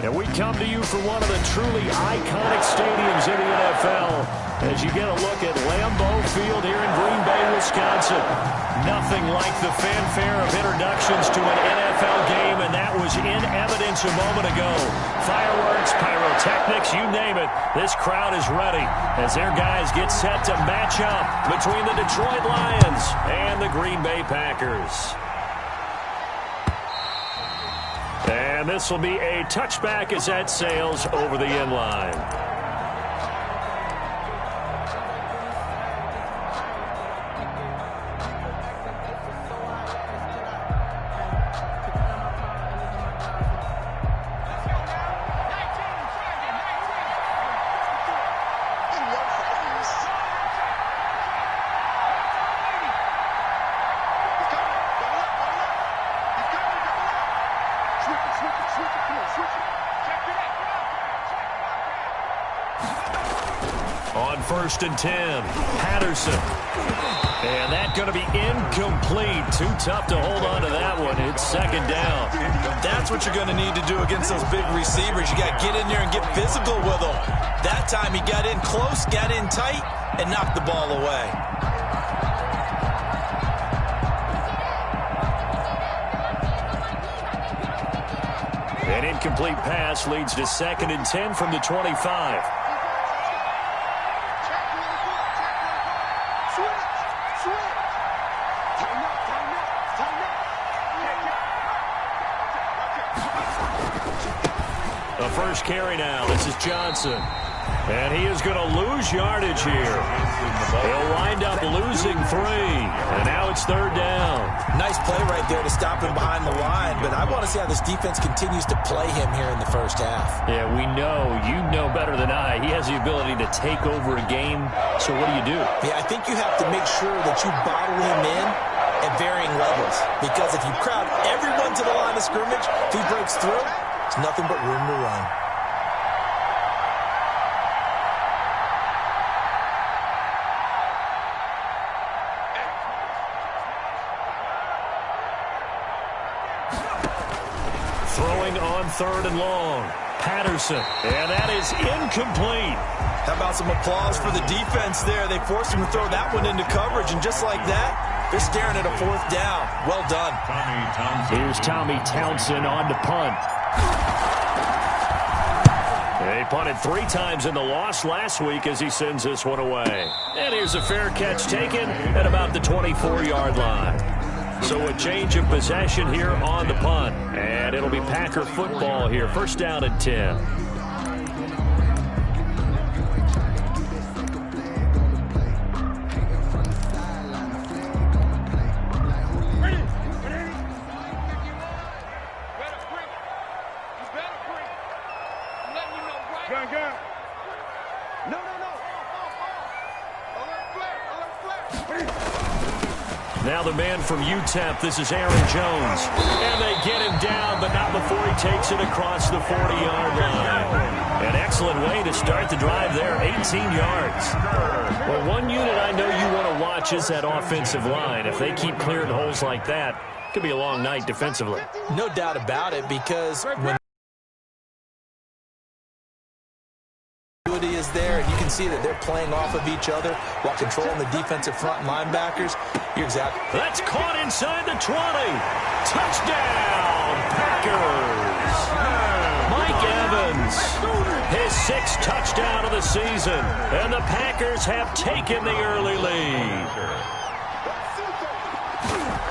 And we come to you from one of the truly iconic stadiums in the NFL as you get a look at Lambeau Field here in Green Bay, Wisconsin. Nothing like the fanfare of introductions to an NFL game, and that was in evidence a moment ago. Fireworks, pyrotechnics, you name it. This crowd is ready as their guys get set to match up between the Detroit Lions and the Green Bay Packers. And this will be a touchback as that sails over the end line. On 1st and 10, Patterson. And that's going to be incomplete. Too tough to hold on to that one. It's 2nd down. That's what you're going to need to do against those big receivers. You got to get in there and get physical with them. That time he got in close, got in tight, and knocked the ball away. An incomplete pass leads to 2nd and 10 from the 25. The first carry now. This is Johnson. And he is going to lose yardage here. He'll wind up losing 3. And now it's 3rd down. Nice play right there to stop him behind the line. But I want to see how this defense continues to play him here in the first half. Yeah, we know. You know better than I. He has the ability to take over a game. So what do? Yeah, I think you have to make sure that you bottle him in at varying levels. Because if you crowd everyone to the line of scrimmage, if he breaks through, it's nothing but room to run. Throwing on 3rd and long. Patterson. And that is incomplete. How about some applause for the defense there? They forced him to throw that one into coverage, and just like that, they're staring at a 4th down. Well done. Here's Tommy Townsend on to punt. They punted 3 times in the loss last week as he sends this one away. And here's a fair catch taken at about the 24-yard line. So a change of possession here on the punt. And it'll be Packer football here. 1st down and 10. Now the man from UTEP, this is Aaron Jones. And they get him down, but not before he takes it across the 40-yard line. An excellent way to start the drive there, 18 yards. Well, one unit I know you want to watch is that offensive line. If they keep clearing holes like that, it could be a long night defensively. No doubt about it, because when is there, and you can see that they're playing off of each other while controlling the defensive front and linebackers. You're exactly. That's caught inside the 20. Touchdown, Packers. Mike Evans, his 6th touchdown of the season, and the Packers have taken the early lead.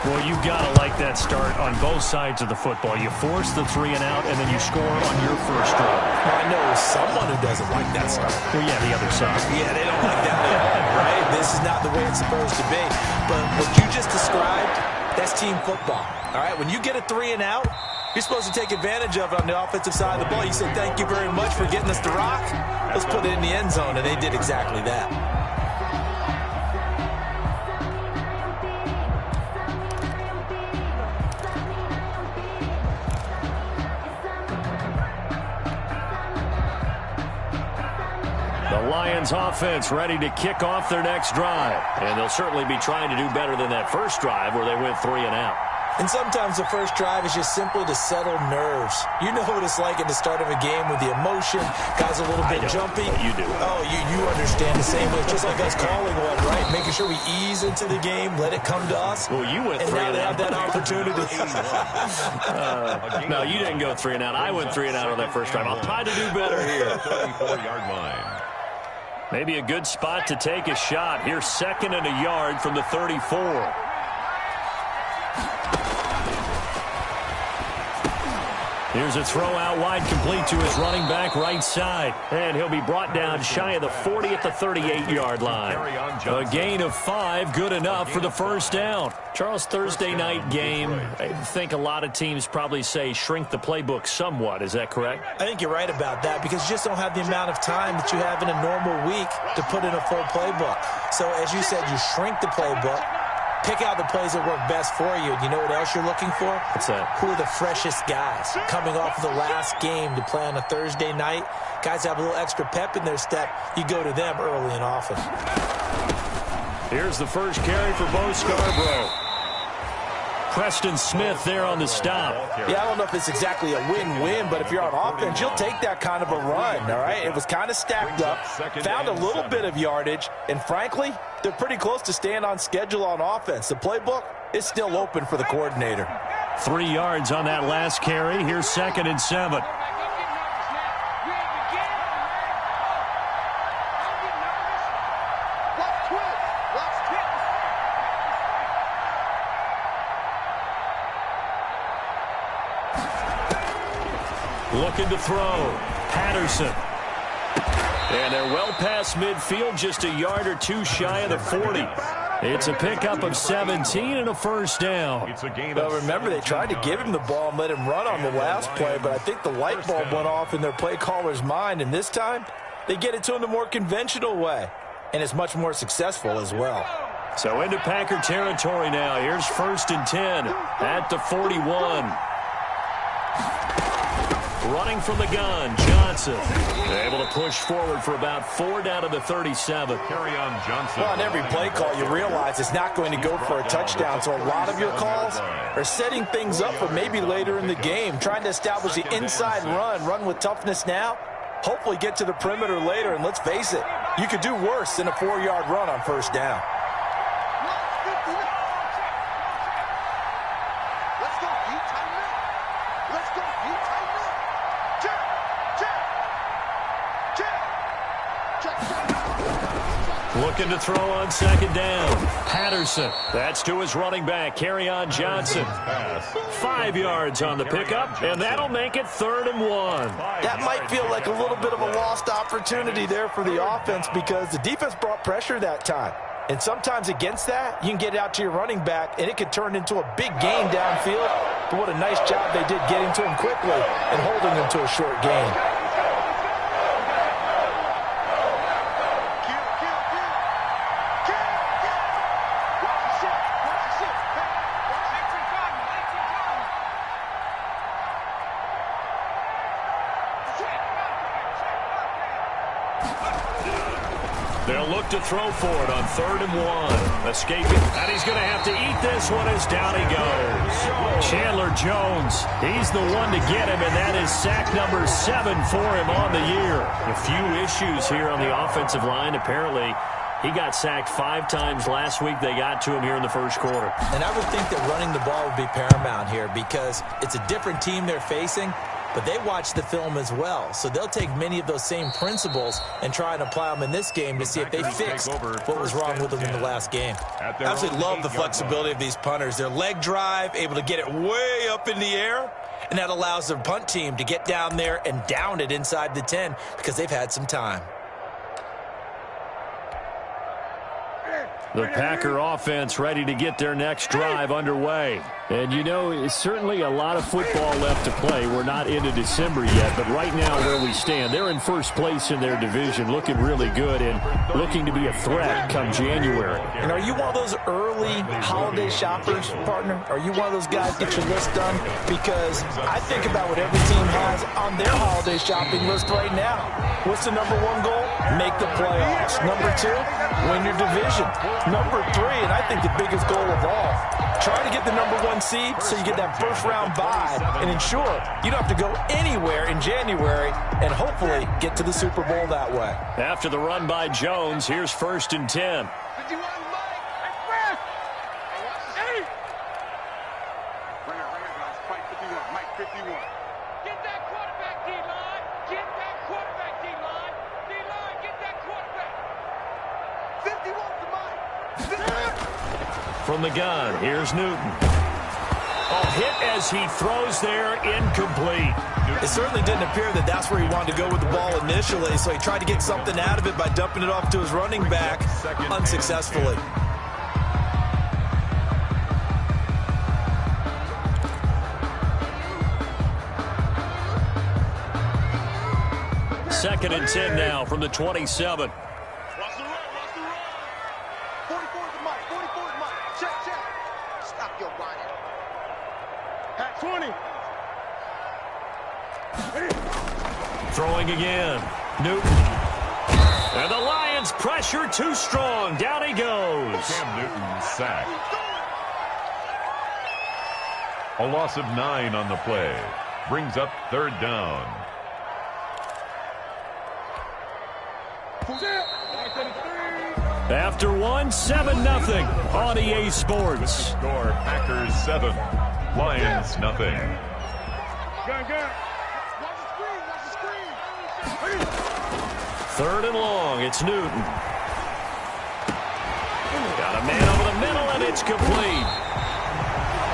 Well, you've got to like that start on both sides of the football. You force the 3 and out, and then you score on your first drive. Well, I know someone who doesn't like that start. Well, yeah, the other side. Yeah, they don't like that at all, right? This is not the way it's supposed to be. But what you just described, that's team football, all right? When you get a 3 and out, you're supposed to take advantage of it on the offensive side of the ball. You say, thank you very much for getting us the rock. Let's put it in the end zone, and they did exactly that. The Lions offense ready to kick off their next drive. And they'll certainly be trying to do better than that first drive where they went 3 and out. And sometimes the first drive is just simply to settle nerves. You know what it's like at the start of a game with the emotion. Guys a little bit jumpy. You do. Oh, you understand the same way. It's just like us calling one, right? Making sure we ease into the game, let it come to us. Well, you went and 3 now and they out. have that opportunity. No, you didn't go 3 and out. I went 3 and out on that first drive. I'll try to do better here. 34-yard line. Maybe a good spot to take a shot. Here's 2nd and a yard from the 34. Here's a throw out wide, complete to his running back right side. And he'll be brought down shy of the 40 at the 38-yard line. A gain of 5, good enough for the first down. Charles, Thursday night game, I think a lot of teams probably say shrink the playbook somewhat. Is that correct? I think you're right about that because you just don't have the amount of time that you have in a normal week to put in a full playbook. So as you said, you shrink the playbook. Pick out the plays that work best for you. You know what else you're looking for? What's that? Who are the freshest guys coming off of the last game to play on a Thursday night? Guys have a little extra pep in their step. You go to them early and often. Here's the first carry for Bo Scarborough. Preston Smith there on the stop. Yeah, I don't know if it's exactly a win-win, but if you're on offense, you'll take that kind of a run, all right? It was kind of stacked up, found a little bit of yardage, and frankly, they're pretty close to staying on schedule on offense. The playbook is still open for the coordinator. 3 yards on that last carry. Here's 2nd and 7. Looking to throw. Patterson. And they're well past midfield, just a yard or two shy of the 40. It's a pickup of 17 and a first down. Well, remember, they tried to give him the ball and let him run on the last play, but I think the light bulb went off in their play caller's mind, and this time they get it to him the more conventional way, and it's much more successful as well. So into Packer territory now. Here's 1st and 10 at the 41. Running from the gun, Johnson. Able to push forward for about 4 down to the 37. Carry on Johnson. Well, on every play call, you realize it's not going to go for a touchdown, so a lot of your calls are setting things up for maybe later in the game, trying to establish the inside run with toughness now, hopefully get to the perimeter later, and let's face it, you could do worse than a 4-yard run on first down. Looking to throw on 2nd down. Patterson. That's to his running back, Kerryon Johnson. 5 yards on the pickup, and that'll make it 3rd and 1. That might feel like a little bit of a lost opportunity there for the offense because the defense brought pressure that time. And sometimes against that, you can get out to your running back, and it could turn into a big gain downfield. But what a nice job they did getting to him quickly and holding him to a short gain. They'll look to throw for it on 3rd and 1. Escaping. And he's going to have to eat this one as down he goes. Chandler Jones. He's the one to get him, and that is sack number 7 for him on the year. A few issues here on the offensive line. Apparently, he got sacked 5 times last week. They got to him here in the first quarter. And I would think that running the ball would be paramount here because it's a different team they're facing. But they watch the film as well, so they'll take many of those same principles and try and apply them in this game to see if they fixed what was wrong with them in the last game. I absolutely love the flexibility of these punters. Their leg drive, able to get it way up in the air, and that allows their punt team to get down there and down it inside the 10 because they've had some time. The Packer offense ready to get their next drive underway. And, you know, it's certainly a lot of football left to play. We're not into December yet, but right now where we stand, they're in first place in their division, looking really good and looking to be a threat come January. And are you one of those early holiday shoppers, partner? Are you one of those guys get your list done? Because I think about what every team has on their holiday shopping list right now. What's the #1 goal? Make the playoffs. #2, win your division. Number 3, and I think the biggest goal of all, try to get the number 1 seed so you get that first-round bye and ensure you don't have to go anywhere in January and hopefully get to the Super Bowl that way. After the run by Jones, here's 1st and 10. From the gun, here's Newton. Hit as he throws there, incomplete. It certainly didn't appear that that's where he wanted to go with the ball initially, so he tried to get something out of it by dumping it off to his running back unsuccessfully. Second and 10 now from the 27. Watch the run, watch the run. 44 is the mic, 44 is the mic. Check, check. Stop your whining. At 20. Throwing again. Newton. And the Lions pressure too strong. Down he goes. Cam Newton sacked. A loss of 9 on the play. Brings up 3rd down. After one, 7-0 on EA Sports. Score Packers 7, Lions nothing. Gun, gun. Watch the screen, watch the screen. 3rd and long, it's Newton. Got a man over the middle, and it's complete.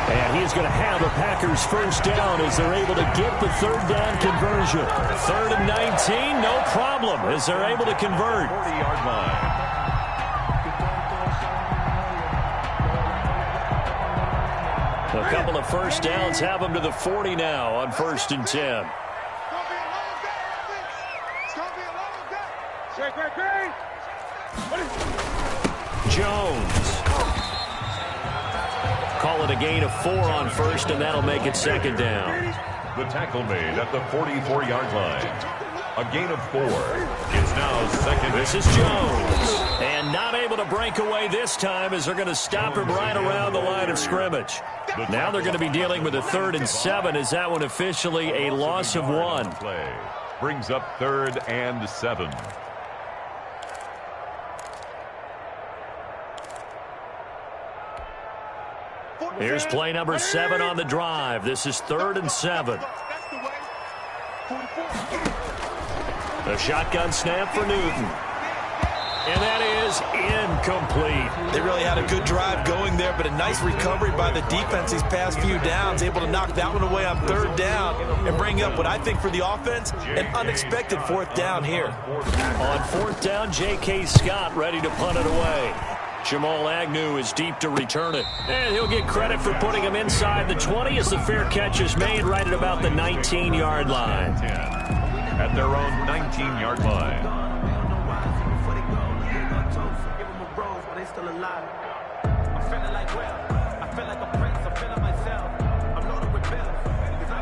And he's going to have the Packers first down as they're able to get the 3rd down conversion. 3rd and 19, no problem as they're able to convert. 40-yard line. A couple of first downs have them to the 40 now on 1st and 10. Jones. Call it a gain of 4 on 1st, and that'll make it 2nd down. The tackle made at the 44-yard line. A gain of 4. It's now 2nd. This is Jones. And not able to break away this time as they're going to stop him right around the line of scrimmage. Now they're going to be dealing with a 3rd and 7. Is that one officially a loss of 1? Play brings up 3rd and 7. Here's play number 7 on the drive. This is 3rd and 7. A shotgun snap for Newton. And that is incomplete. They really had a good drive going there, but a nice recovery by the defense these past few downs, able to knock that one away on 3rd down and bring up what I think for the offense, an unexpected 4th down here. On 4th down, J.K. Scott ready to punt it away. Jamal Agnew is deep to return it. And he'll get credit for putting him inside the 20 as the fair catch is made right at about the 19-yard line. At their own 19-yard line.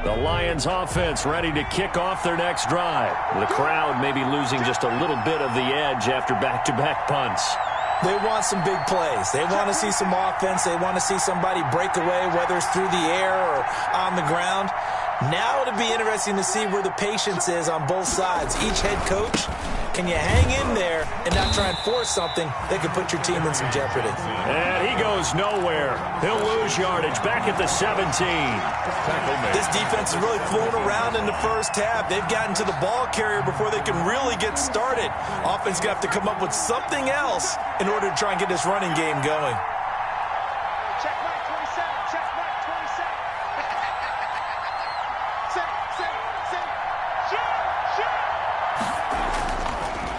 The Lions offense ready to kick off their next drive. The crowd may be losing just a little bit of the edge after back-to-back punts. They want some big plays. They want to see some offense. They want to see somebody break away, whether it's through the air or on the ground. Now it'll be interesting to see where the patience is on both sides. Each head coach, can you hang in there and not try and force something that could put your team in some jeopardy? And he goes nowhere. He'll lose yardage back at the 17. This defense has really flown around in the first half. They've gotten to the ball carrier before they can really get started. Offense going to have to come up with something else in order to try and get this running game going. Check right 27, check right 27.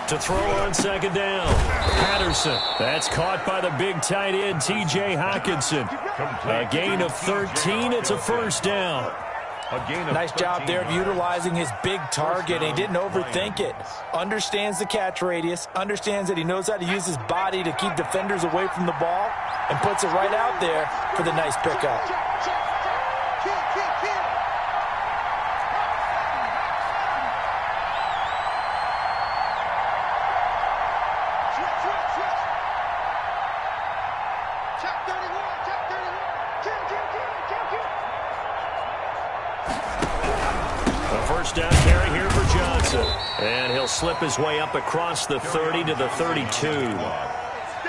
To throw on 2nd down. Patterson. That's caught by the big tight end, T.J. Hockenson. A gain of 13. It's a 1st down. Nice job there of utilizing his big target. He didn't overthink it. Understands the catch radius. Understands that he knows how to use his body to keep defenders away from the ball. And puts it right out there for the nice pickup. first down carry here for Johnson. And he'll slip his way up across the 30 to the 32.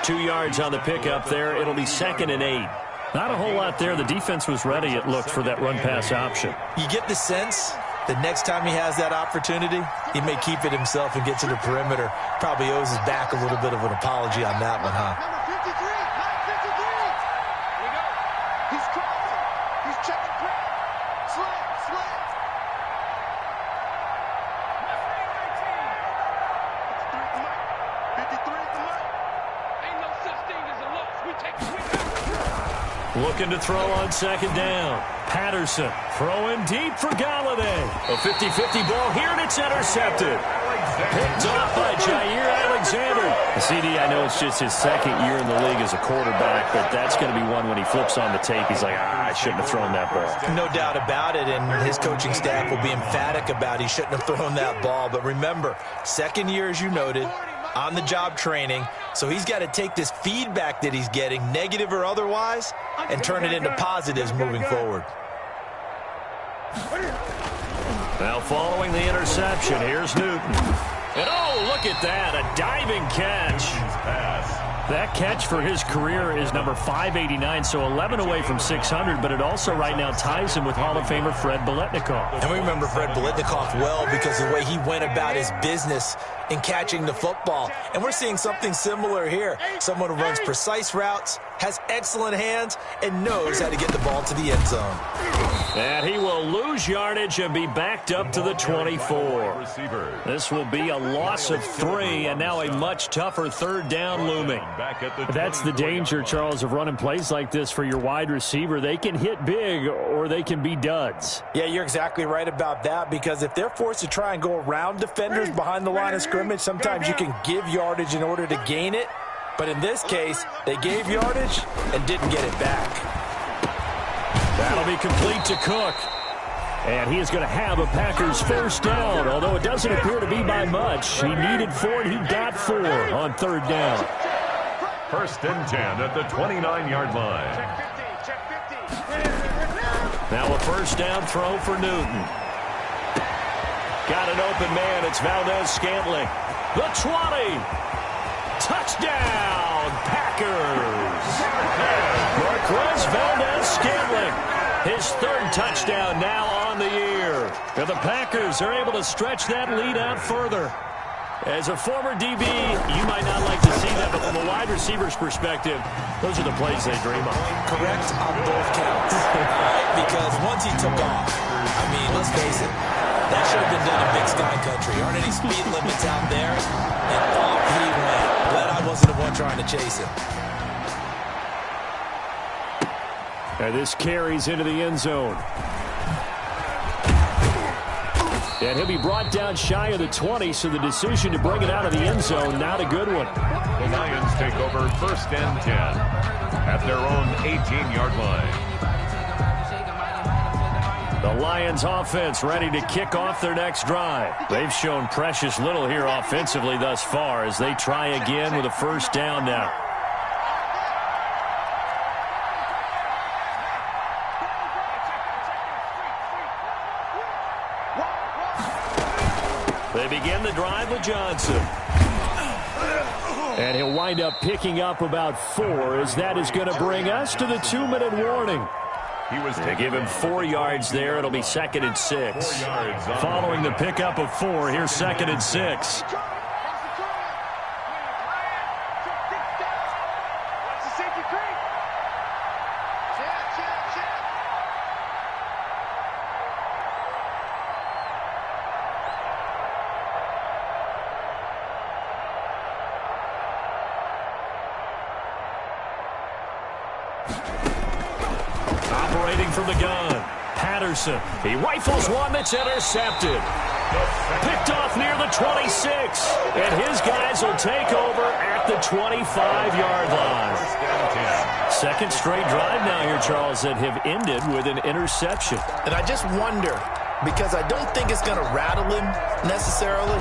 2 yards on the pickup there. It'll be 2nd and 8. Not a whole lot there. The defense was ready, it looked, for that run-pass option. You get the sense that next time he has that opportunity, he may keep it himself and get to the perimeter. Probably owes his back a little bit of an apology on that one, huh? Number 53, line 53. Here we go. He's crossing. He's checking quick. Slam, slam. 53 at the mic. Ain't no such thing as a loss. We take it with us. Looking to throw on 2nd down. Patterson throwing deep for Galladay. A 50-50 ball here, and it's intercepted. Picked off by Jair Alexander. CD, I know it's just his 2nd year in the league as a quarterback, but that's going to be one when he flips on the tape, he's like, I shouldn't have thrown that ball. No doubt about it, and his coaching staff will be emphatic about he shouldn't have thrown that ball. But remember, 2nd year, as you noted, on-the-job training, so he's got to take this feedback that he's getting, negative or otherwise, and turn it into positives moving forward. Now following the interception, here's Newton. And oh, look at that, a diving catch. That catch for his career is number 589, so 11 away from 600, but it also right now ties him with Hall of Famer Fred Biletnikoff. And we remember Fred Biletnikoff well because of the way he went about his business in catching the football. And we're seeing something similar here. Someone who runs precise routes, has excellent hands, and knows how to get the ball to the end zone. And he will lose yardage and be backed up to the 24. This will be a loss of 3, and now a much tougher 3rd down looming. That's the danger, Charles, of running plays like this for your wide receiver. They can hit big or they can be duds. Yeah, you're exactly right about that, because if they're forced to try and go around defenders behind the line of scrimmage, sometimes you can give yardage in order to gain it. But in this case, they gave yardage and didn't get it back. That'll be complete to Cook. And he is going to have a Packers first down, although it doesn't appear to be by much. He needed 4, and he got 4 on 3rd down. 1st and 10 at the 29-yard line. Check 50. Now a first down throw for Newton. Got an open man. It's Valdez-Scantling. The 20. Touchdown, Packers. Marquez Valdez-Scantling. His 3rd touchdown now on the year. And the Packers are able to stretch that lead out further. As a former DB, you might not like to see that, but from a wide receiver's perspective, those are the plays they dream of. Correct on both counts. Because once he took off, I mean, let's face it, that should have been done in Big Sky Country. Aren't any speed limits out there? And off he went. Glad I wasn't the one trying to chase him. And this carries into the end zone. And he'll be brought down shy of the 20, so the decision to bring it out of the end zone, not a good one. The Lions take over 1st and 10 at their own 18-yard line. The Lions offense ready to kick off their next drive. They've shown precious little here offensively thus far as they try again with a first down now. They begin the drive with Johnson. And he'll wind up picking up about 4, as that is going to bring us to the 2-minute warning. They give him 4 yards there. It'll be 2nd and 6. Following the pickup of 4, here's 2nd and 6. Operating from the gun, Patterson. He rifles one that's intercepted. Picked off near the 26. And his guys will take over at the 25-yard line. Second straight drive now here, Charles, that have ended with an interception. And I just wonder, because I don't think it's going to rattle him necessarily.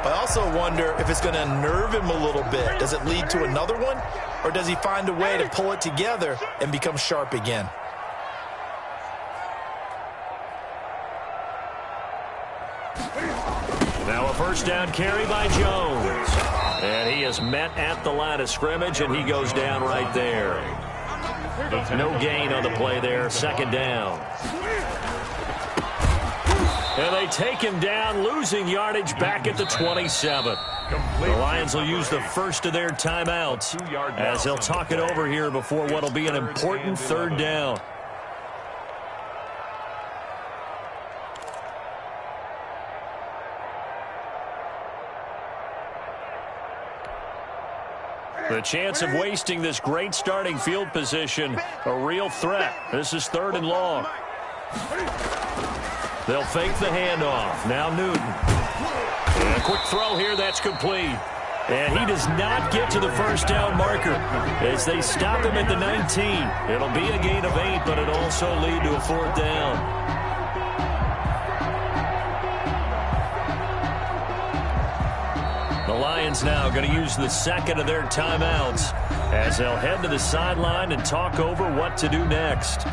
I also wonder if it's going to unnerve him a little bit. Does it lead to another one? Or does he find a way to pull it together and become sharp again? Now a first down carry by Jones. And he is met at the line of scrimmage, and he goes down right there. No gain on the play there. Second down. And they take him down, losing yardage back at the 27. The Lions will use the first of their timeouts as they'll talk it over here before what will be an important third down. The chance of wasting this great starting field position, a real threat. This is 3rd and long. They'll fake the handoff. Now Newton. And a quick throw here, that's complete. And he does not get to the first down marker as they stop him at the 19. It'll be a gain of 8, but it'll also lead to a 4th down. The Lions now going to use the second of their timeouts as they'll head to the sideline and talk over what to do next.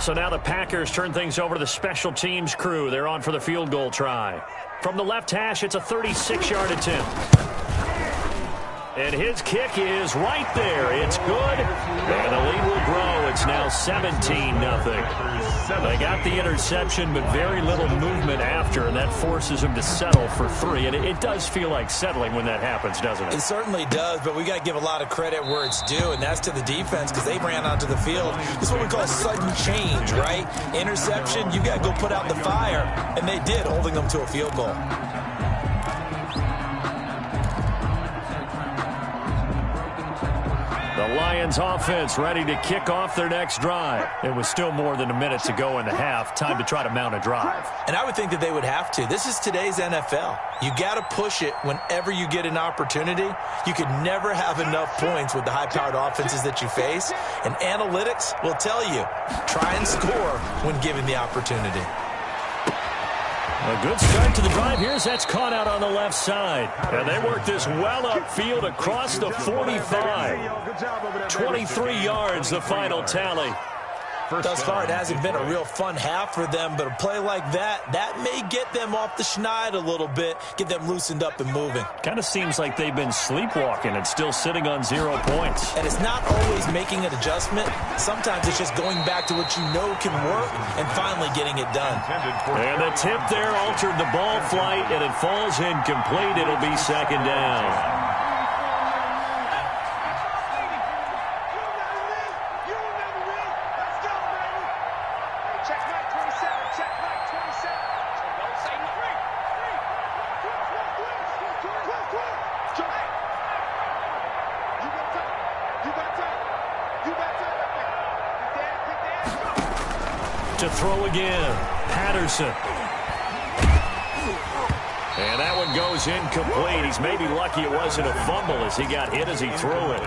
So now the Packers turn things over to the special teams crew. They're on for the field goal try. From the left hash, it's a 36-yard attempt. And his kick is right there. It's good. And the lead will grow. It's now 17-0. They got the interception, but very little movement after, and that forces them to settle for 3. And it does feel like settling when that happens, doesn't it? It certainly does, but we got to give a lot of credit where it's due, and that's to the defense because they ran onto the field. This is what we call sudden change, right? Interception, you got to go put out the fire, and they did, holding them to a field goal. The Lions offense ready to kick off their next drive. It was still more than a minute to go in the half. Time to try to mount a drive. And I would think that they would have to. This is today's NFL. You got to push it whenever you get an opportunity. You could never have enough points with the high-powered offenses that you face. And analytics will tell you, try and score when given the opportunity. A good start to the drive here as that's caught out on the left side. And they work this well upfield across the 45. 23 yards, the final tally. Thus far, it hasn't been a real fun half for them, but a play like that may get them off the schneid a little bit, get them loosened up and moving. Kind of seems like they've been sleepwalking and still sitting on 0 points. And it's not always making an adjustment. Sometimes it's just going back to what you know can work and finally getting it done. And the tip there altered the ball flight, and it falls incomplete. It'll be second down. To throw again, Patterson. And that one goes incomplete. He's maybe lucky it wasn't a fumble as he got hit as he threw it.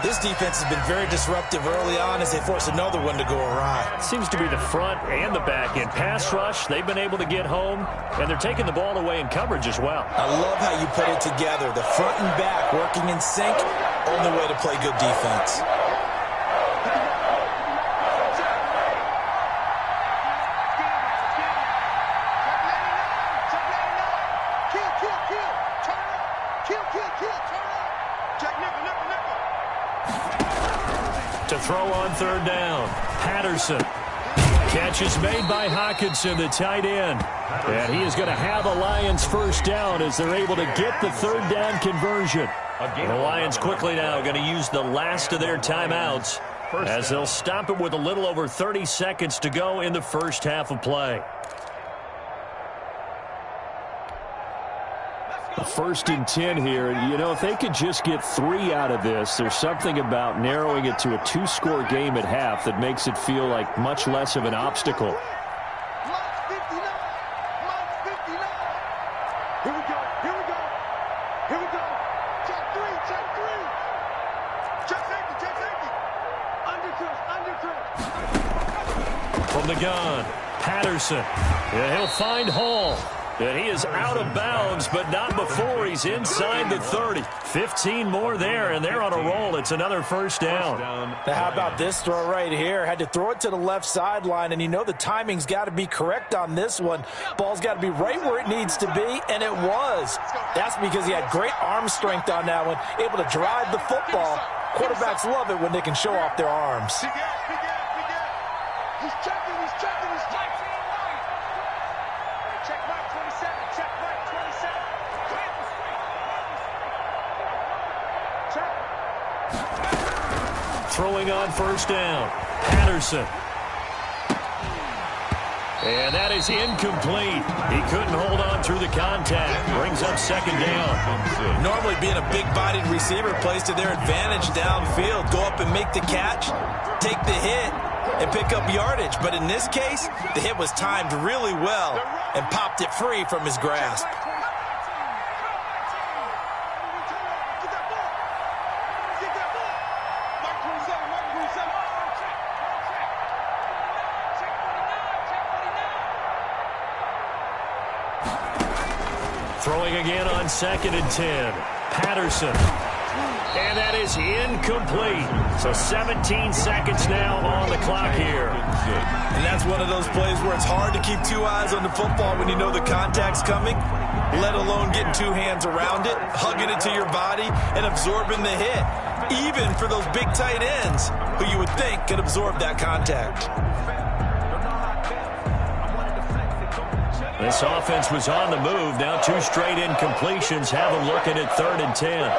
This defense has been very disruptive early on as they force another one to go awry. Seems to be the front and the back end. Pass rush, they've been able to get home, and they're taking the ball away in coverage as well. I love how you put it together. The front and back working in sync, only way to play good defense. To throw on third down, Patterson. Catch is made by Hockenson, the tight end. And he is going to have a Lions first down as they're able to get the third down conversion. The Lions quickly now going to use the last of their timeouts as they'll stop it with a little over 30 seconds to go in the first half of play. 1st and 10 here. You know, if they could just get 3 out of this, there's something about narrowing it to a 2-score game at half that makes it feel like much less of an obstacle. Lock 59. Lock 59. Here we go. Here we go. Here we go. Check 3. Check 3. Check safety. Check safety. Undercut. Undercut. From the gun, Patterson. And he'll find Hall. And he is out of bounds, but not before he's inside the 30. 15 more there, and they're on a roll. It's another first down. Now, how about this throw right here? Had to throw it to the left sideline, and you know the timing's got to be correct on this one. Ball's got to be right where it needs to be, and it was. That's because he had great arm strength on that one, able to drive the football. Quarterbacks love it when they can show off their arms. Big out. Big out. Big out. He's checking. He's checking. He's checking. Check right 27. Check right 27. Check. Throwing on first down, Patterson. And that is incomplete. He couldn't hold on through the contact. Brings up second down. Normally being a big-bodied receiver plays to their advantage downfield. Go up and make the catch, take the hit, and pick up yardage. But in this case, the hit was timed really well and popped it free from his grasp. Get that ball. Get that ball. Mark 27. Mark 27. Throwing again on 2nd and 10. Patterson. And that is incomplete. So 17 seconds now on the clock here. And that's one of those plays where it's hard to keep 2 eyes on the football when you know the contact's coming, let alone getting 2 hands around it, hugging it to your body, and absorbing the hit. Even for those big tight ends who you would think could absorb that contact. This offense was on the move. Now 2 straight incompletions have them looking at 3rd and 10.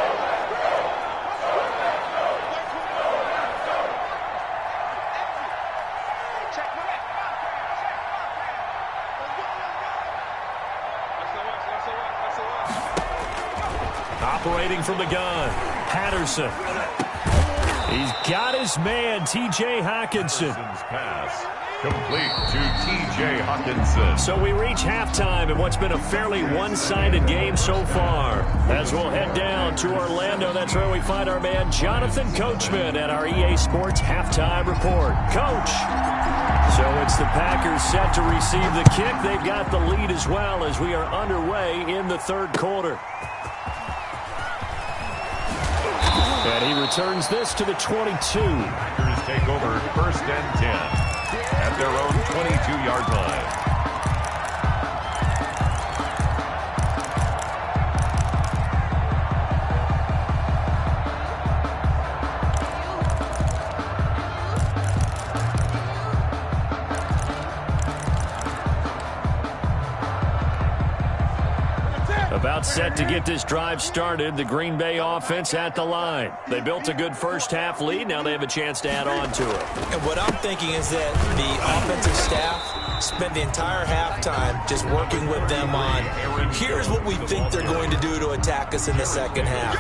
Operating from the gun, Patterson. He's got his man, T.J. Hawkinson. Pass complete to T.J. Hawkinson. So we reach halftime in what's been a fairly one-sided game so far. As we'll head down to Orlando, that's where we find our man Jonathan Coachman at our EA Sports Halftime Report. Coach. So it's the Packers set to receive the kick. They've got the lead as well as we are underway in the 3rd quarter. And he returns this to the 22. Packers take over 1st and 10 at their own 22-yard line. About set to get this drive started. The Green Bay offense at the line. They built a good first-half lead. Now they have a chance to add on to it. And what I'm thinking is that the offensive staff spent the entire halftime just working with them on, here's what we think they're going to do to attack us in the second half.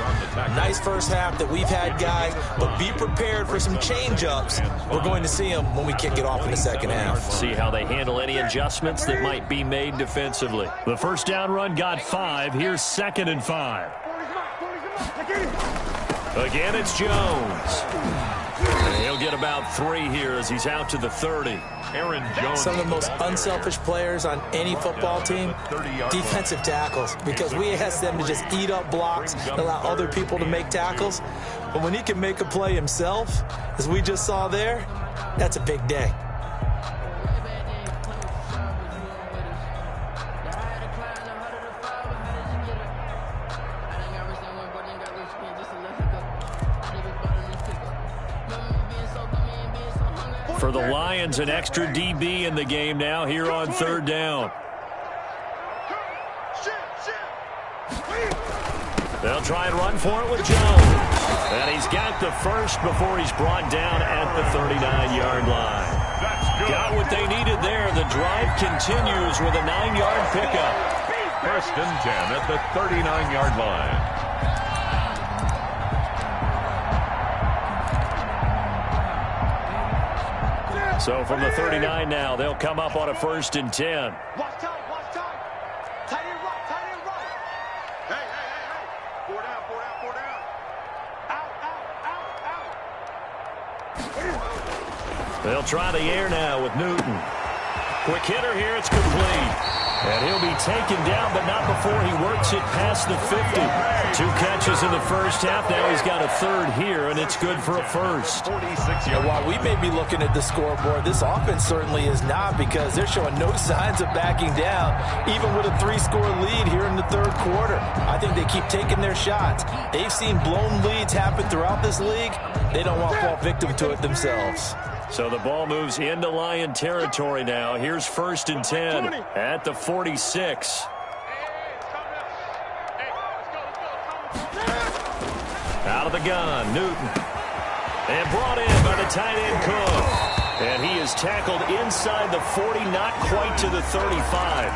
Nice first half that we've had, guys, but be prepared for some change-ups. We're going to see them when we kick it off in the second half. See how they handle any adjustments that might be made defensively. The first down run got 5. Here's 2nd and 5. Again, it's Jones. And he'll get about 3 here as he's out to the 30. Aaron Jones. Some of the most unselfish players on any football team, defensive tackles, because we ask them to just eat up blocks and allow other people to make tackles. But when he can make a play himself, as we just saw there, that's a big day. For the Lions, an extra DB in the game now here on 3rd down. They'll try and run for it with Jones. And he's got the first before he's brought down at the 39-yard line. Got what they needed there. The drive continues with a 9-yard pickup. First and 10 at the 39-yard line. So from the 39 now, they'll come up on a first and 10. Watch time, watch time. Tight end right, tight end right. Hey. 4 down, 4 down, 4 down. Out. They'll try the air now with Newton. Quick hitter here, it's complete. And he'll be taken down, but not before he works it past the 50. 2 catches in the first half. Now he's got a third here, and it's good for a first. And while we may be looking at the scoreboard, this offense certainly is not, because they're showing no signs of backing down, even with a 3-score lead here in the third quarter. I think they keep taking their shots. They've seen blown leads happen throughout this league. They don't want to fall victim to it themselves. So the ball moves into Lion territory now. Here's first and 10 at the 46. Out of the gun, Newton. And brought in by the tight end Cook. And he is tackled inside the 40, not quite to the 35.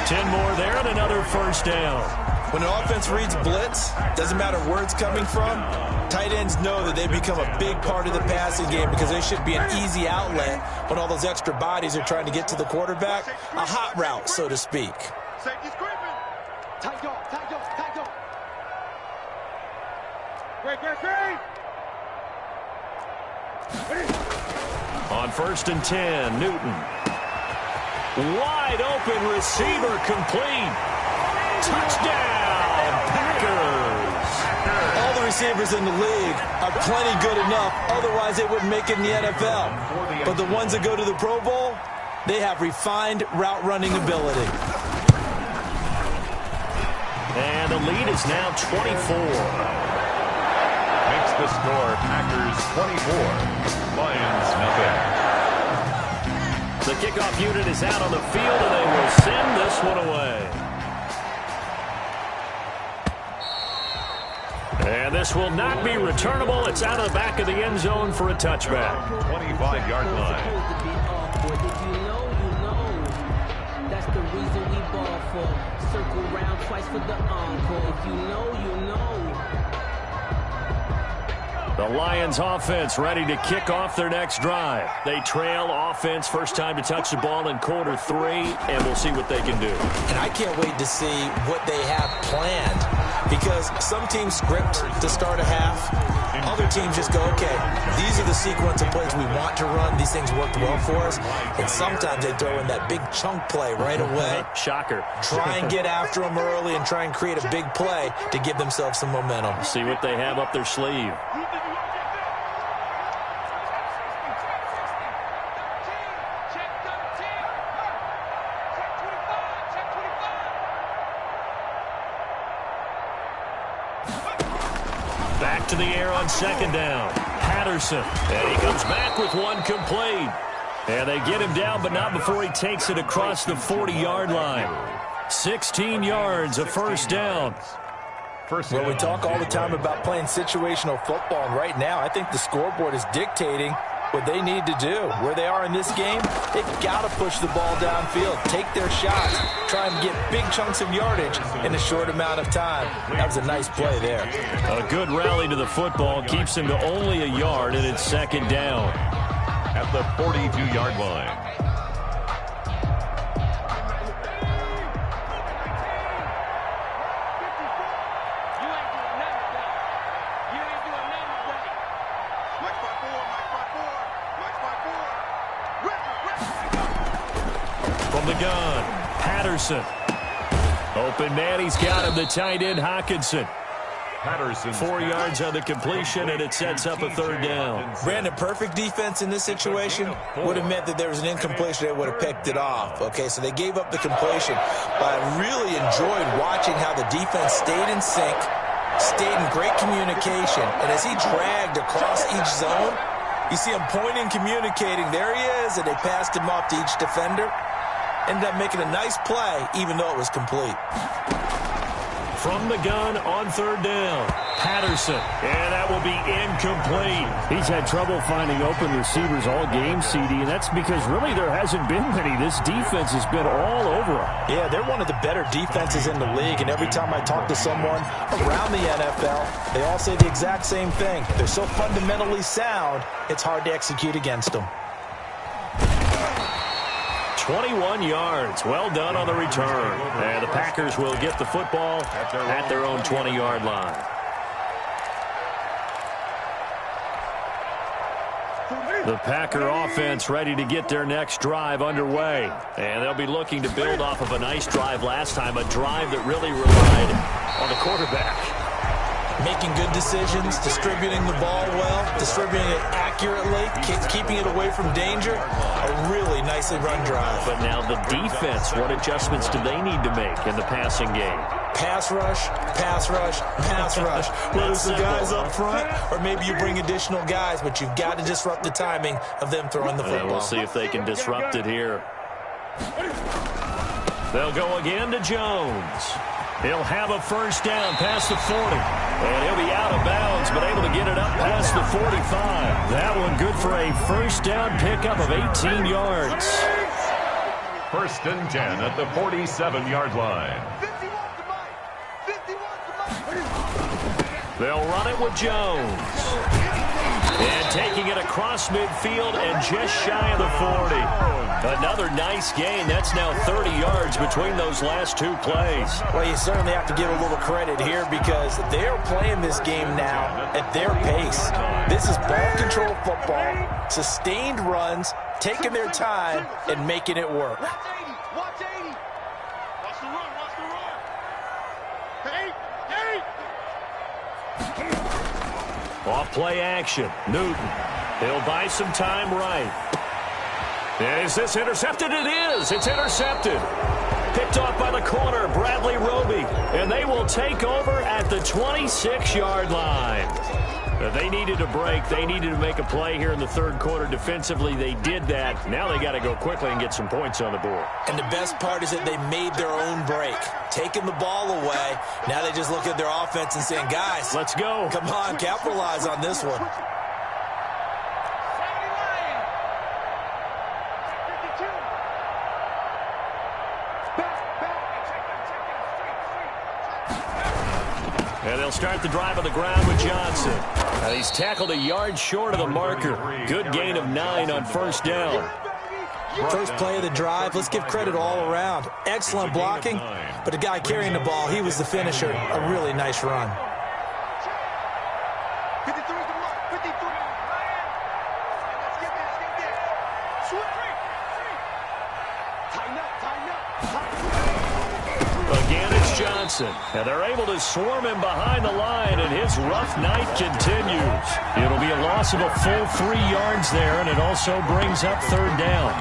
10 more there and another first down. When an offense reads blitz, doesn't matter where it's coming from, tight ends know that they become a big part of the passing game, because they should be an easy outlet when all those extra bodies are trying to get to the quarterback. A hot route, so to speak. Safety screaming. Tight dog, tight dog, tight dog. Great. On first and 10, Newton. Wide open receiver, complete. Touchdown, Packers. All the receivers in the league are plenty good enough, otherwise they wouldn't make it in the NFL. But the ones that go to the Pro Bowl, they have refined route running ability. And the lead is now 24. Makes the score Packers 24, Lions nothing. The kickoff unit is out on the field, and they will send this one away. And this will not be returnable. It's out of the back of the end zone for a touchback. 25-yard line. That's the reason we ball for. Circle round twice for the encore. If you know, you know. The Lions offense ready to kick off their next drive. They trail offense, first time to touch the ball in quarter 3, and we'll see what they can do. And I can't wait to see what they have planned, because some teams script to start a half. Other teams just go, okay, these are the sequence of plays we want to run. These things worked well for us. And sometimes they throw in that big chunk play right away. Shocker. Try and get after them early and try and create a big play to give themselves some momentum. See what they have up their sleeve. Back to the air on second down. Patterson. And he comes back with one complete. And they get him down, but not before he takes it across the 40-yard line. 16 yards, a first down. Well, we talk all the time about playing situational football, and right now I think the scoreboard is dictating what they need to do. Where they are in this game, they've got to push the ball downfield, take their shots, try and get big chunks of yardage in a short amount of time. That was a nice play there. A good rally to the football keeps him to only a yard, and it's second down. At the 42-yard line. From the gun, Patterson. Open man, he's got him, the tight end, Hockenson. Patterson 4 yards on the completion, and it sets up a third down. Brandon, perfect defense in this situation would have meant that there was an incompletion. They would have picked it off. Okay, so they gave up the completion. But I really enjoyed watching how the defense stayed in sync, stayed in great communication. And as he dragged across each zone, you see him pointing, communicating. There he is, and they passed him off to each defender. Ended up making a nice play, even though it was complete. from the gun on third down. Patterson, and that will be incomplete. He's had trouble finding open receivers all game, CD, and that's because really there hasn't been many. This defense has been all over him. Yeah, they're one of the better defenses in the league, and every time I talk to someone around the NFL, they all say the exact same thing. They're so fundamentally sound, it's hard to execute against them. 21 yards. Well done on the return. And the Packers will get the football at their own 20-yard line. The Packer offense ready to get their next drive underway. And they'll be looking to build off of a nice drive last time, a drive that really relied on the quarterback. Making good decisions, distributing the ball well, distributing it accurately, keeping it away from danger. A really nicely run drive. But now the defense, what adjustments do they need to make in the passing game? Pass rush, pass rush, pass rush. Whether it's the guys up front or maybe you bring additional guys, but you've got to disrupt the timing of them throwing the football. We'll see if they can disrupt it here. They'll go again to Jones. He'll have a first down past the 40. And he'll be out of bounds, but able to get it up past the 45. That one good for a first down pickup of 18 yards. First and 10 at the 47-yard line. They'll run it with Jones. And taking it across midfield and just shy of the 40. Another nice gain. That's now 30 yards between those last two plays. Well, you certainly have to give a little credit here because they're playing this game now at their pace. This is ball control football, sustained runs, taking their time and making it work. Watch 80. Watch 80. Watch the run. Watch the run. Hey. Off play action. Newton. He'll buy some time right. Is this intercepted? It is. It's intercepted. Picked off by the corner, Bradley Roby. And they will take over at the 26-yard line. They needed a break. They needed to make a play here in the third quarter. Defensively, they did that. Now they got to go quickly and get some points on the board. And the best part is that they made their own break. Taking the ball away. Now they just look at their offense and saying, guys, let's go. Come on, capitalize on this one. And they'll start the drive on the ground with Johnson. And he's tackled a yard short of the marker. Good gain of 9 on first down. First play of the drive, let's give credit all around. Excellent blocking, but the guy carrying the ball, he was the finisher. A really nice run. 53 to mark. 53. Let's get this. Switch. Tighten up. Again, it's Johnson. And they're able to swarm him behind the line, and his rough night continues. It'll be a loss of a full 3 yards there, and it also brings up third down.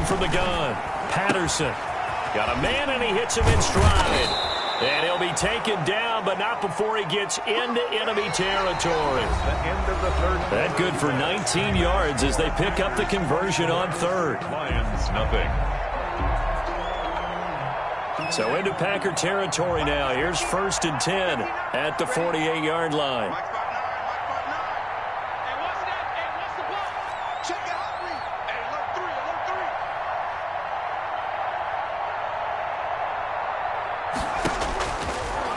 From the gun, Patterson got a man and he hits him in stride, and he'll be taken down, but not before he gets into enemy territory. That good for 19 yards as they pick up the conversion on third. Lions nothing. So into Packer territory now. Here's first and 10 at the 48-yard line.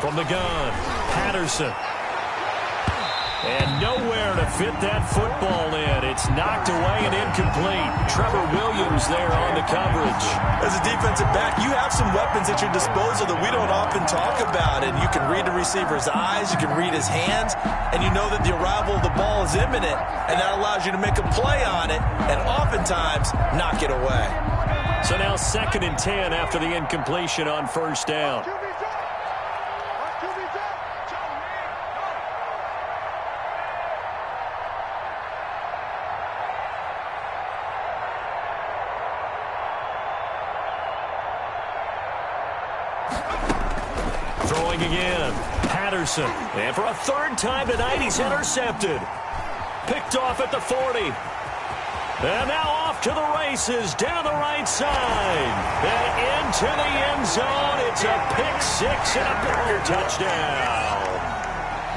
From the gun, Patterson. And nowhere to fit that football in. It's knocked away and incomplete. Trevor Williams there on the coverage. As a defensive back, you have some weapons at your disposal that we don't often talk about. And you can read the receiver's eyes, you can read his hands, and you know that the arrival of the ball is imminent. And that allows you to make a play on it and oftentimes knock it away. So now second and 10 after the incompletion on first down. throwing again. Patterson. And for a third time tonight, he's intercepted. Picked off at the 40. And now off to the races down the right side. And into the end zone. It's a pick six and a Burger touchdown.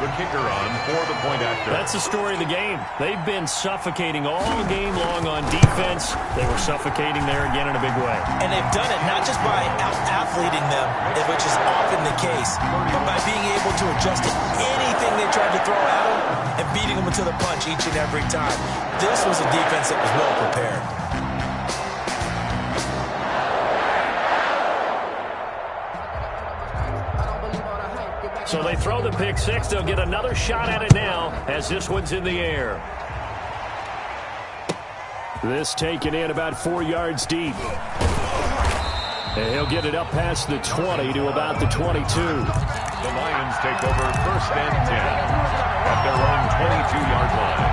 The kicker on for the point after. That's the story of the game. They've been suffocating all game long on defense. They were suffocating there again in a big way. And they've done it not just by out-athleting them, which is often the case, but by being able to adjust to anything they tried to throw at them and beating them to the punch each and every time. This was a defense that was well prepared. So they throw the pick six. They'll get another shot at it now as this one's in the air. This taken in about 4 yards deep. And he'll get it up past the 20 to about the 22. The Lions take over 1st and 10 at their own 22-yard line.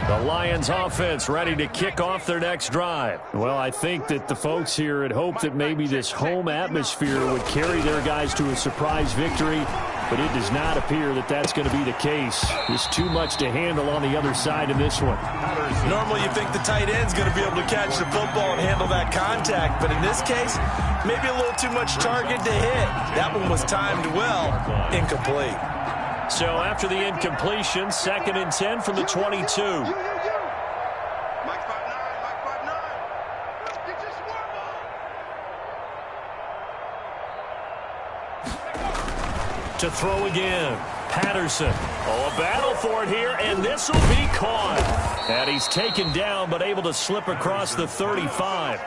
The Lions offense ready to kick off their next drive. Well, I think that the folks here had hoped that maybe this home atmosphere would carry their guys to a surprise victory, but it does not appear that that's going to be the case. There's too much to handle on the other side of this one. Normally you think the tight end's going to be able to catch the football and handle that contact, but in this case, maybe a little too much target to hit. That one was timed well, incomplete. So after the incompletion, 2nd and 10 from the 22. Mike 5'9", Mike 5'9". Get your swarm on. To throw again. Patterson. Oh, a battle for it here, and this will be caught. And he's taken down, but able to slip across the 35.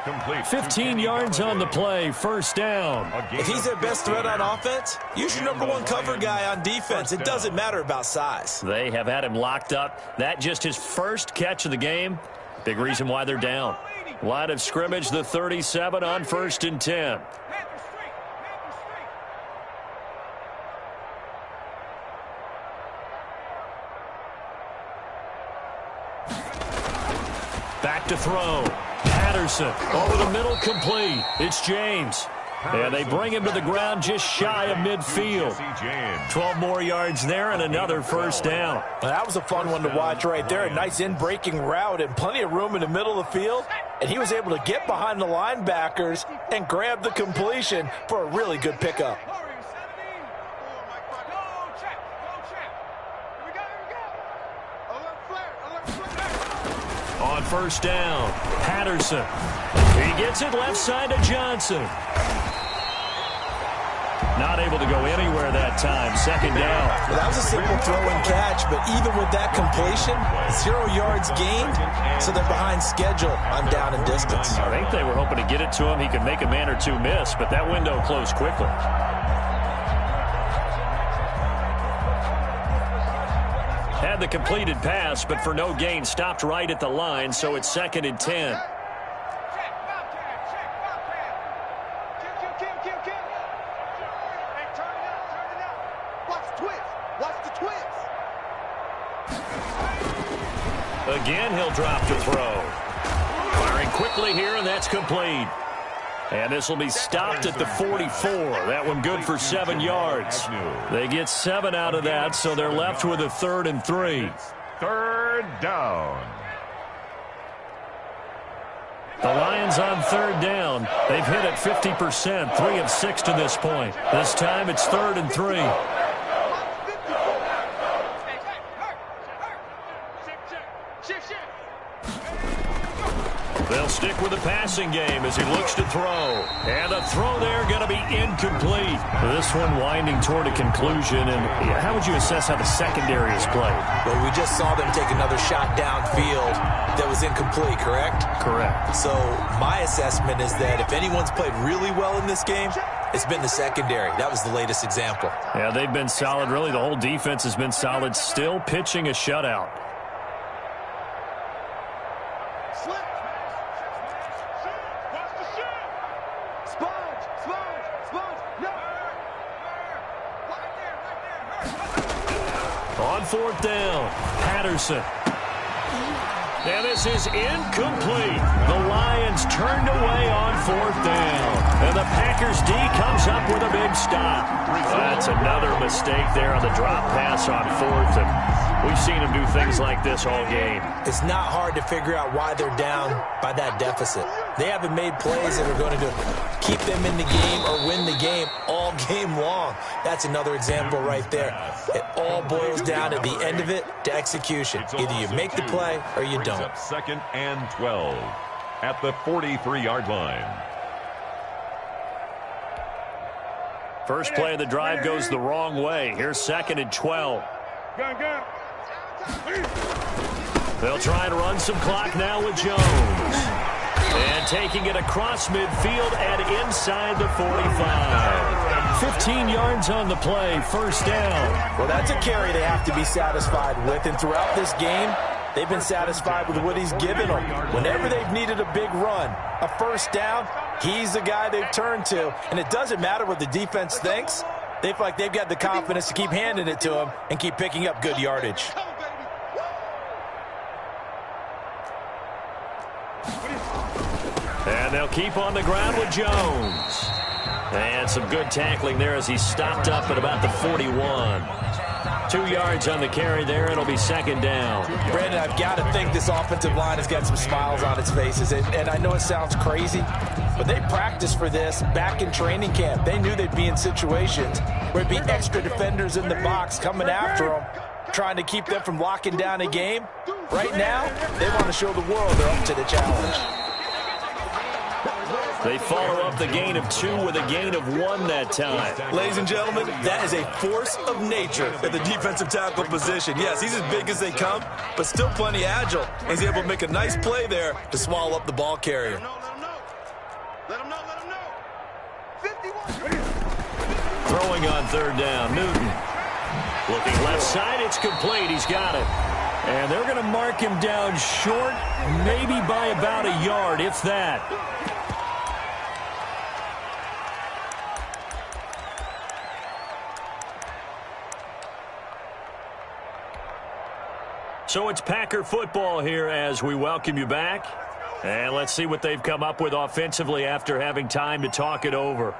15 yards on the play, 1st down. If he's their best threat on offense, use your #1 cover guy on defense. It doesn't matter about size. They have had him locked up. That just his first catch of the game. Big reason why they're down. Line of scrimmage, the 37 on 1st and 10. Back to throw. Patterson over the middle, complete. It's James. And they bring him to the ground just shy of midfield. 12 more yards there and another 1st down. Well, that was a fun one to watch right there. A nice in-breaking route and plenty of room in the middle of the field. And he was able to get behind the linebackers and grab the completion for a really good pickup. On 1st down, Patterson. He gets it left side to Johnson. Not able to go anywhere that time. 2nd down. Well, that was a simple throw and catch, but even with that completion, 0 yards gained, so they're behind schedule on down and distance. I think they were hoping to get it to him. He could make a man or two miss, but that window closed quickly. Had the completed pass, but for no gain, stopped right at the line, so it's 2nd and 10. Again, he'll drop to throw. Firing quickly here, and that's complete. And this will be stopped at the 44. That one good for 7 yards. They get 7 out of that, so they're left with a 3rd and 3. 3rd down. The Lions on 3rd down. They've hit it 50%, 3 of 6 to this point. This time it's 3rd and 3. They'll stick with the passing game as he looks to throw. And the throw there going to be incomplete. This one winding toward a conclusion. And how would you assess how the secondary has played? Well, we just saw them take another shot downfield that was incomplete, correct? Correct. So my assessment is that if anyone's played really well in this game, it's been the secondary. That was the latest example. Yeah, they've been solid. Really, the whole defense has been solid. Still pitching a shutout. On 4th down, Patterson. And this is incomplete. The Lions turned away on 4th down. And the Packers D comes up with a big stop. That's another mistake there on the drop pass on 4th. And we've seen him do things like this all game. It's not hard to figure out why they're down by that deficit. They haven't made plays that are going to keep them in the game or win the game all game long. That's another example right there. It all boils down at the end of it to execution. Either you make the play or you don't. Up 2nd and 12 at the 43-yard line. First play of the drive goes the wrong way. Here's 2nd and 12. They'll try and run some clock now with Jones. And taking it across midfield and inside the 45. 15 yards on the play, 1st down. Well, that's a carry they have to be satisfied with. And throughout this game, they've been satisfied with what he's given them. Whenever they've needed a big run, a 1st down, he's the guy they've turned to. And it doesn't matter what the defense thinks. They feel like they've got the confidence to keep handing it to him and keep picking up good yardage. And they'll keep on the ground with Jones. And some good tackling there as he stopped up at about the 41. 2 yards on the carry there. It'll be 2nd down. Brandon, I've got to think this offensive line has got some smiles on its faces. And I know it sounds crazy, but they practiced for this back in training camp. They knew they'd be in situations where it'd be extra defenders in the box coming after them, trying to keep them from locking down a game. Right now, they want to show the world they're up to the challenge. They follow up the gain of 2 with a gain of 1 that time. Ladies and gentlemen, that is a force of nature at the defensive tackle position. Yes, he's as big as they come, but still plenty agile. He's able to make a nice play there to swallow up the ball carrier. Let him know. 51. Throwing on 3rd down, Newton. Looking left side, it's complete. He's got it. And they're going to mark him down short, maybe by about a yard, if that. So it's Packer football here as we welcome you back. And let's see what they've come up with offensively after having time to talk it over.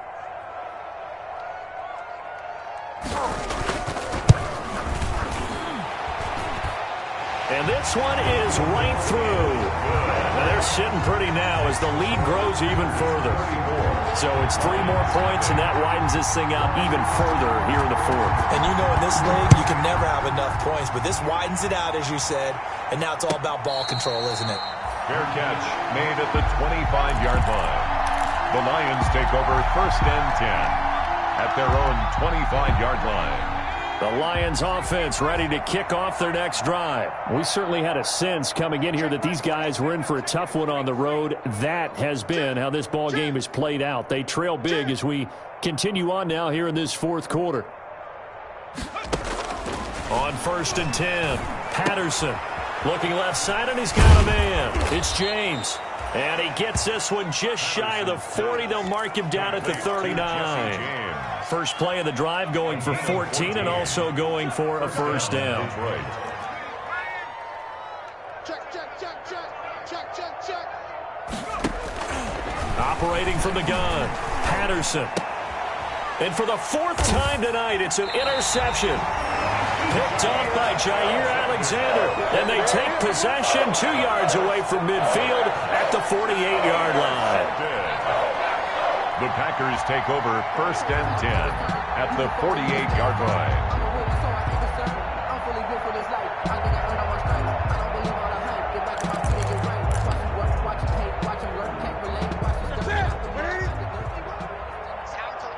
And this one is right through. Now they're sitting pretty now as the lead grows even further. So it's 3 more points, and that widens this thing out even further here in the 4th. And you know in this league, you can never have enough points, but this widens it out, as you said, and now it's all about ball control, isn't it? Fair catch made at the 25-yard line. The Lions take over 1st and 10 at their own 25-yard line. The Lions offense ready to kick off their next drive. We certainly had a sense coming in here that these guys were in for a tough one on the road. That has been how this ball game has played out. They trail big as we continue on now here in this 4th quarter. On 1st and 10, Patterson looking left side, and he's got a man. It's James. And he gets this one just shy of the 40. They'll mark him down at the 39. First play of the drive going for 14 and also going for a 1st down. Check. Operating from the gun, Patterson. And for the 4th time tonight, it's an interception. Picked off by Jair Alexander. And they take possession 2 yards away from midfield at the 48-yard line. The Packers take over 1st and 10 at the 48-yard line.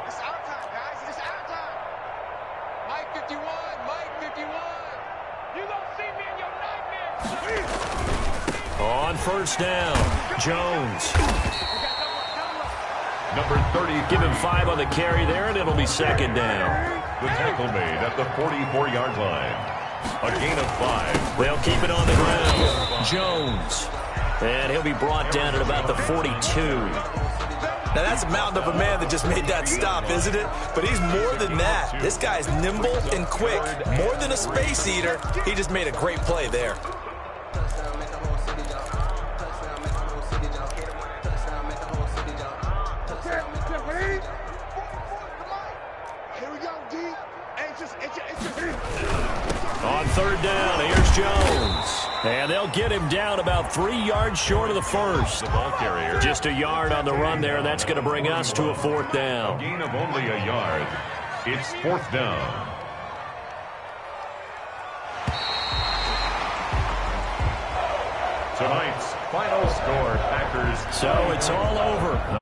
It's our time, guys. It's our time. Mike 51. You don't see me in your nightmares. On 1st down, Jones. Number 30. Give him 5 on the carry there, and it'll be 2nd down. The tackle made at the 44-yard line. A gain of 5. They'll keep it on the ground. Jones. And he'll be brought down at about the 42. Now, that's a mountain of a man that just made that stop, isn't it? But he's more than that. This guy's nimble and quick. More than a space eater. He just made a great play there. On third down, here's Jones. And they'll get him down about 3 yards short of the first. The ball carrier. Just a yard on the run there. That's going to bring us to a fourth down. A gain of only a yard. It's fourth down. Tonight's final score, Packers. So it's all over.